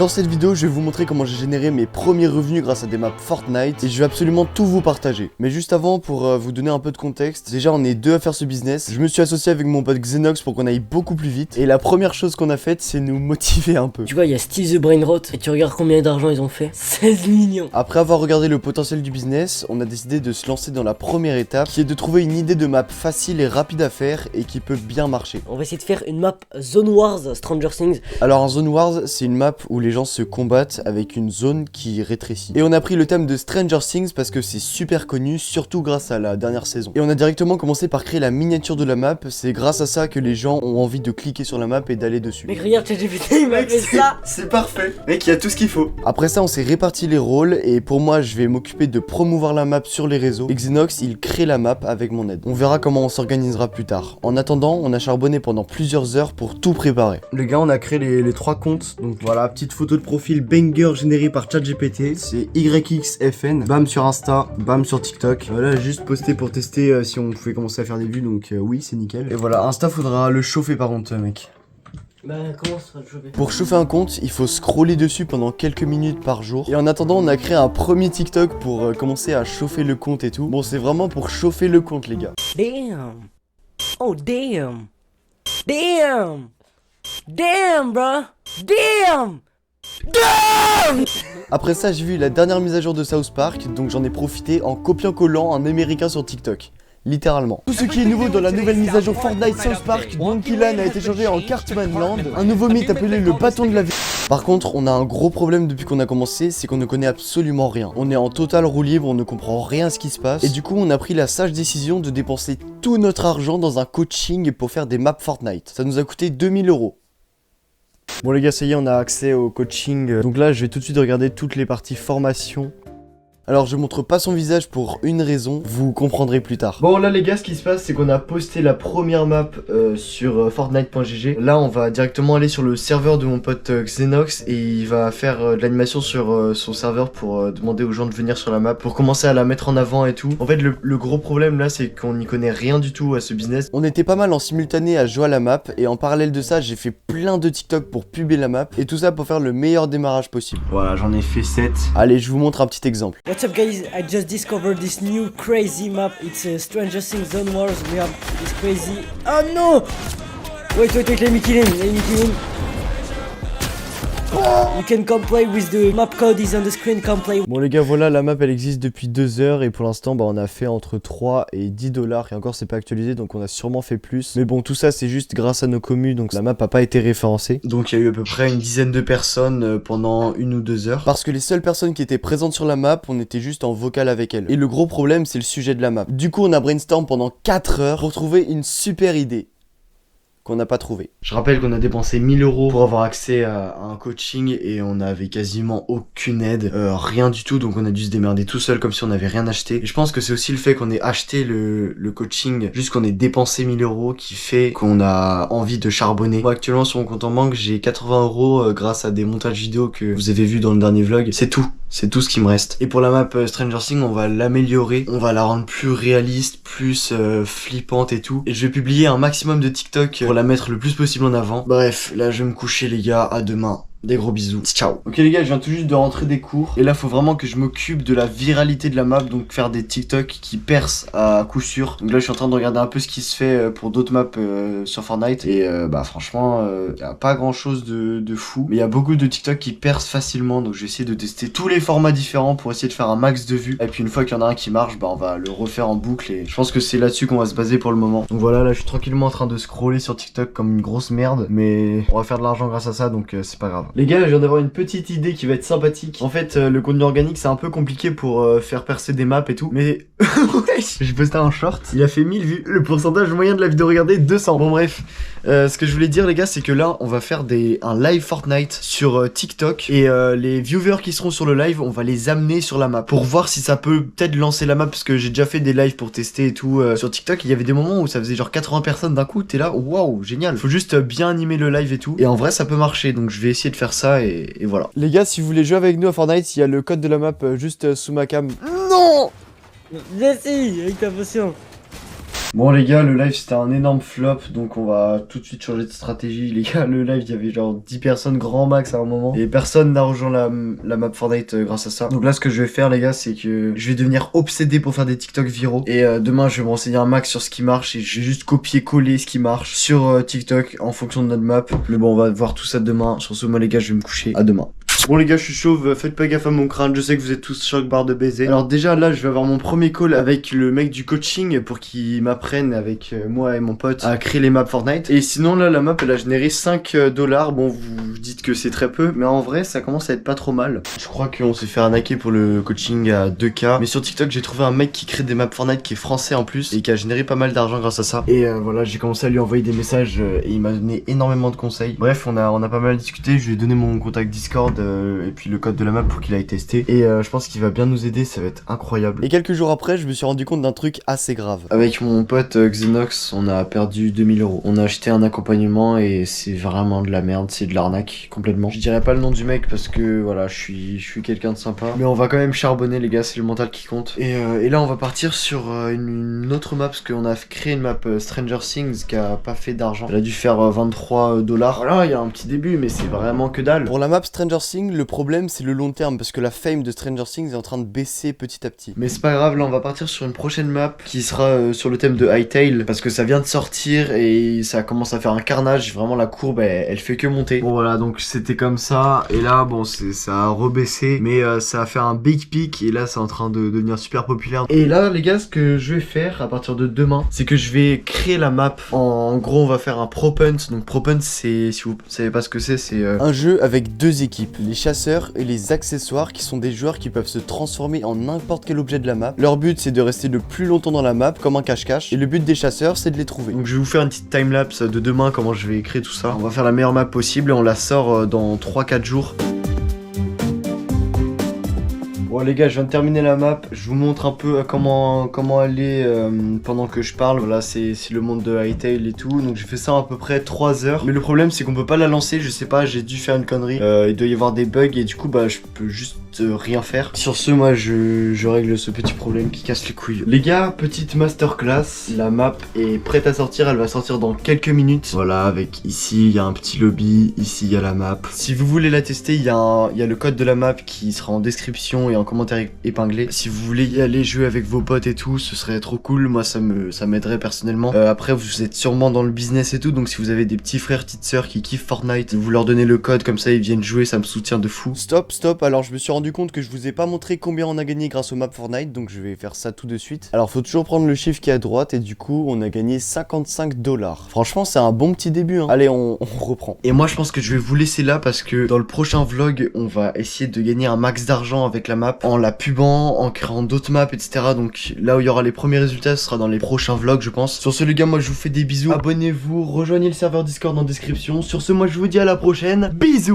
Dans cette vidéo, je vais vous montrer comment j'ai généré mes premiers revenus grâce à des maps Fortnite et je vais absolument tout vous partager. Mais juste avant, pour vous donner un peu de contexte, déjà on est deux à faire ce business. Je me suis associé avec mon pote Xenox pour qu'on aille beaucoup plus vite et la première chose qu'on a faite, c'est nous motiver un peu. Tu vois, il y a Steve the Brainrot et tu regardes combien d'argent ils ont fait. 16 millions. Après avoir regardé le potentiel du business, on a décidé de se lancer dans la première étape qui est de trouver une idée de map facile et rapide à faire et qui peut bien marcher. On va essayer de faire une map Zone Wars Stranger Things. Alors un Zone Wars, c'est une map où les gens se combattent avec une zone qui rétrécit. Et on a pris le thème de Stranger Things parce que c'est super connu, surtout grâce à la dernière saison. Et on a directement commencé par créer la miniature de la map, c'est grâce à ça que les gens ont envie de cliquer sur la map et d'aller dessus. Mec, regarde, ChatGPT, il m'a fait ça. C'est parfait. Mec, il y a tout ce qu'il faut. Après ça, on s'est réparti les rôles et pour moi, je vais m'occuper de promouvoir la map sur les réseaux. Et Xenox, il crée la map avec mon aide. On verra comment on s'organisera plus tard. En attendant, on a charbonné pendant plusieurs heures pour tout préparer. Les gars, on a créé les trois comptes. Donc voilà, petite photo de profil banger générée par ChatGPT. C'est YXFN. Bam sur Insta, bam sur TikTok. Voilà, juste posté pour tester si on pouvait commencer à faire des vues. Donc oui, c'est nickel. Et voilà, Insta, faudra le chauffer par contre, mec. Bah, comment ça va le choper? Pour chauffer un compte, il faut scroller dessus pendant quelques minutes par jour. Et en attendant, on a créé un premier TikTok pour commencer à chauffer le compte et tout. Bon, c'est vraiment pour chauffer le compte, les gars. Damn. Oh, damn. Damn. Damn, bro. Damn. Damn. Après ça, j'ai vu la dernière mise à jour de South Park, donc j'en ai profité en copiant-collant un américain sur TikTok. Littéralement. Tout ce qui est nouveau dans la nouvelle mise à jour Fortnite South Park, Monkey Land a été changé en Cartman Land, un nouveau mythe appelé le bâton de la vie. Par contre, on a un gros problème depuis qu'on a commencé, c'est qu'on ne connaît absolument rien. On est en total roue libre, on ne comprend rien à ce qui se passe, et du coup on a pris la sage décision de dépenser tout notre argent dans un coaching pour faire des maps Fortnite. Ça nous a coûté 2000 €. Bon les gars, ça y est, on a accès au coaching, donc là je vais tout de suite regarder toutes les parties formation. Alors je montre pas son visage pour une raison, vous comprendrez plus tard. Bon là les gars, ce qui se passe c'est qu'on a posté la première map sur fortnite.gg. Là on va directement aller sur le serveur de mon pote Xenox et il va faire de l'animation sur son serveur pour demander aux gens de venir sur la map pour commencer à la mettre en avant et tout. En fait le gros problème là c'est qu'on n'y connaît rien du tout à ce business. On était pas mal en simultané à jouer à la map et en parallèle de ça j'ai fait plein de TikTok pour publier la map et tout ça pour faire le meilleur démarrage possible. Voilà, j'en ai fait 7. Allez, je vous montre un petit exemple. What's up, guys? I just discovered this new crazy map. It's a Stranger Things Zone Wars. We have this crazy. Oh no! Wait, let me kill him. You can come play with the map code is on the screen, come play. Bon les gars, voilà, la map elle existe depuis 2 heures et pour l'instant on a fait entre 3 et 10 $ et encore c'est pas actualisé donc on a sûrement fait plus. Mais bon, tout ça c'est juste grâce à nos commus, donc la map a pas été référencée. Donc il y a eu à peu près une dizaine de personnes pendant 1 ou 2 heures. Parce que les seules personnes qui étaient présentes sur la map, on était juste en vocal avec elles. Et le gros problème c'est le sujet de la map. Du coup on a brainstorm pendant 4 heures pour trouver une super idée qu'on n'a pas trouvé. Je rappelle qu'on a dépensé 1000 € pour avoir accès à un coaching et on avait quasiment aucune aide, rien du tout, donc on a dû se démerder tout seul comme si on n'avait rien acheté. Et je pense que c'est aussi le fait qu'on ait acheté le coaching, juste qu'on ait dépensé 1000 € qui fait qu'on a envie de charbonner. Moi actuellement sur mon compte en banque j'ai 80 € grâce à des montages vidéo que vous avez vu dans le dernier vlog. C'est tout ce qui me reste. Et pour la map Stranger Things, on va l'améliorer, on va la rendre plus réaliste, plus flippante et tout. Et je vais publier un maximum de TikTok pour la mettre le plus possible en avant. Bref, là je vais me coucher les gars, à demain. Des gros bisous, ciao. Ok les gars, je viens tout juste de rentrer des cours et là faut vraiment que je m'occupe de la viralité de la map, donc faire des TikTok qui percent à coup sûr. Donc là je suis en train de regarder un peu ce qui se fait pour d'autres maps sur Fortnite et bah franchement y a pas grand chose de fou, mais il y a beaucoup de TikTok qui percent facilement, donc je vais essayer de tester tous les formats différents pour essayer de faire un max de vues et puis une fois qu'il y en a un qui marche, bah on va le refaire en boucle et je pense que c'est là-dessus qu'on va se baser pour le moment. Donc voilà, là je suis tranquillement en train de scroller sur TikTok comme une grosse merde, mais on va faire de l'argent grâce à ça, donc c'est pas grave. Les gars, je viens d'avoir une petite idée qui va être sympathique. En fait, le contenu organique, c'est un peu compliqué pour faire percer des maps et tout. Mais, wesh, j'ai posté un short, il a fait 1000 vues. Le pourcentage moyen de la vidéo regardée, 200. Bon bref, ce que je voulais dire les gars, c'est que là, on va faire un live Fortnite sur TikTok. Et les viewers qui seront sur le live, on va les amener sur la map. Pour voir si ça peut peut-être lancer la map. Parce que j'ai déjà fait des lives pour tester et tout sur TikTok. Il y avait des moments où ça faisait genre 80 personnes d'un coup. T'es là, waouh, génial. Faut juste bien animer le live et tout. Et en vrai, ça peut marcher. Donc je vais essayer de faire ça et voilà. Les gars, si vous voulez jouer avec nous à Fortnite, il y a le code de la map juste sous ma cam. Non! Vas-y, avec ta potion. Bon les gars, le live c'était un énorme flop, donc on va tout de suite changer de stratégie. Les gars, le live il y avait genre 10 personnes grand max à un moment, et personne n'a rejoint la map Fortnite grâce à ça. Donc là ce que je vais faire les gars, c'est que je vais devenir obsédé pour faire des TikTok viraux, et demain je vais me renseigner un max sur ce qui marche, et je vais juste copier-coller ce qui marche sur TikTok en fonction de notre map. Mais bon, on va voir tout ça demain. Sur ce, moi les gars, je vais me coucher. À demain. Bon les gars, je suis chauve, faites pas gaffe à mon crâne, je sais que vous êtes tous choc barre de baiser. Alors déjà là, je vais avoir mon premier call avec le mec du coaching pour qu'il m'apprenne avec moi et mon pote à créer les maps Fortnite. Et sinon là, la map elle a généré 5 $. Bon, vous dites que c'est très peu, mais en vrai ça commence à être pas trop mal. Je crois qu'on s'est fait arnaquer pour le coaching à 2K. Mais sur TikTok, j'ai trouvé un mec qui crée des maps Fortnite qui est français en plus et qui a généré pas mal d'argent grâce à ça. Et voilà, j'ai commencé à lui envoyer des messages et il m'a donné énormément de conseils. Bref, on a pas mal discuté, je lui ai donné mon contact Discord et puis le code de la map pour qu'il aille tester. Et je pense qu'il va bien nous aider, ça va être incroyable. Et quelques jours après, je me suis rendu compte d'un truc assez grave. Avec mon pote Xenox, on a perdu 2000 €. On a acheté un accompagnement et c'est vraiment de la merde, c'est de l'arnaque complètement. Je dirais pas le nom du mec parce que voilà, je suis quelqu'un de sympa. Mais on va quand même charbonner les gars, c'est le mental qui compte. Et là on va partir sur une autre map parce qu'on a créé une map Stranger Things qui a pas fait d'argent. Elle a dû faire 23 $. Voilà, il y a un petit début mais c'est vraiment que dalle. Pour la map Stranger Things, le problème c'est le long terme parce que la fame de Stranger Things est en train de baisser petit à petit. Mais c'est pas grave, là on va partir sur une prochaine map qui sera sur le thème de Hytale parce que ça vient de sortir et ça commence à faire un carnage. Vraiment la courbe elle fait que monter. Bon voilà, donc c'était comme ça et là bon ça a rebaissé mais ça a fait un big peak et là c'est en train de devenir super populaire. Et là les gars, ce que je vais faire à partir de demain, c'est que je vais créer la map. En gros on va faire un prop hunt. Donc prop hunt c'est, si vous savez pas ce que c'est un jeu avec deux équipes, les chasseurs et les accessoires, qui sont des joueurs qui peuvent se transformer en n'importe quel objet de la map. Leur but c'est de rester le plus longtemps dans la map comme un cache-cache, et le but des chasseurs c'est de les trouver. Donc je vais vous faire une petite timelapse de demain, comment je vais créer tout ça. On va faire la meilleure map possible et on la sort dans 3-4 jours. Bon les gars, je viens de terminer la map, je vous montre un peu comment elle est pendant que je parle. Voilà, c'est le monde de Hytale et tout, donc j'ai fait ça à peu près 3 heures. Mais le problème c'est qu'on peut pas la lancer, je sais pas, j'ai dû faire une connerie. Il doit y avoir des bugs et du coup bah je peux juste rien faire. Sur ce, moi je règle ce petit problème qui casse les couilles. Les gars, petite masterclass, la map est prête à sortir, elle va sortir dans quelques minutes. Voilà, avec ici il y a un petit lobby, ici il y a la map. Si vous voulez la tester, il y a le code de la map qui sera en description et en commentaire épinglé. Si vous voulez y aller jouer avec vos potes et tout, ce serait trop cool. Moi ça m'aiderait personnellement. Après vous êtes sûrement dans le business et tout, donc si vous avez des petits frères, petites sœurs qui kiffent Fortnite, vous leur donnez le code, comme ça ils viennent jouer, ça me soutient de fou. Stop, alors je me suis rendu compte que je vous ai pas montré combien on a gagné grâce au map Fortnite, donc je vais faire ça tout de suite. Alors faut toujours prendre le chiffre qui est à droite et du coup on a gagné 55 $. Franchement c'est un bon petit début hein. Allez on reprend. Et moi je pense que je vais vous laisser là parce que dans le prochain vlog on va essayer de gagner un max d'argent avec la map en la pubant, en créant d'autres maps etc. Donc là où il y aura les premiers résultats ce sera dans les prochains vlogs je pense. Sur ce les gars, moi je vous fais des bisous, abonnez-vous, rejoignez le serveur Discord en description. Sur ce moi je vous dis à la prochaine, bisous.